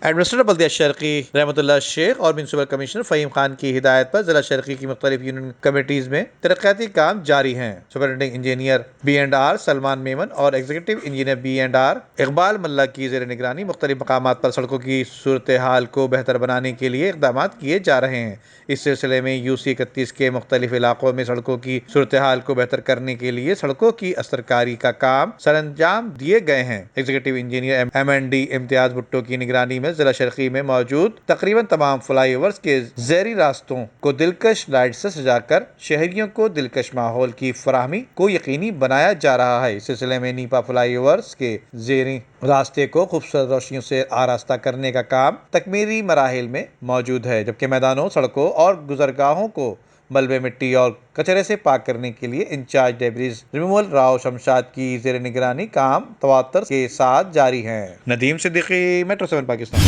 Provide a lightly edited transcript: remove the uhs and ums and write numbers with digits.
Administrator بلدیہ شرقی رحمت اللہ شیخ اور میونسپل کمشنر فہیم خان کی ہدایت پر ضلع شرقی کی مختلف یونین کمیٹیز میں ترقیاتی کام جاری ہیں۔ Superintendent engineer B&R Salman Memon اور ایگزیکٹو انجینئر B&R اقبال ملہ کی زیر نگرانی مختلف مقامات پر سڑکوں کی صورتحال کو بہتر بنانے کے لیے اقدامات کیے جا رہے ہیں۔ اس سلسلے میں UC 31 کے مختلف علاقوں میں سڑکوں کی صورتحال کو بہتر کرنے کے لیے سڑکوں کی استرکاری کا کام سر انجام دیے گئے ہیں۔ ایگزیکٹو انجینئر MND امتیاز بھٹو کی نگرانی میں ضلع شرقی میں موجود تقریباً تمام فلائی اوورز کے زیریں راستوں کو دلکش لائٹ سے سجا کر شہریوں کو دلکش ماحول کی فراہمی کو یقینی بنایا جا رہا ہے۔ اس سلسلے میں نیپا فلائی اوورز کے زیریں راستے کو خوبصورت روشنیوں سے آراستہ کرنے کا کام تکمیلی مراحل میں موجود ہے، جبکہ میدانوں، سڑکوں اور گزرگاہوں کو ملبے، مٹی اور کچرے سے پاک کرنے کے لیے انچارج ڈیبریز ریموول راؤ شمشاد کی زیر نگرانی کام تواتر کے ساتھ جاری ہے۔ ندیم صدیقی، میٹرو 7 پاکستان۔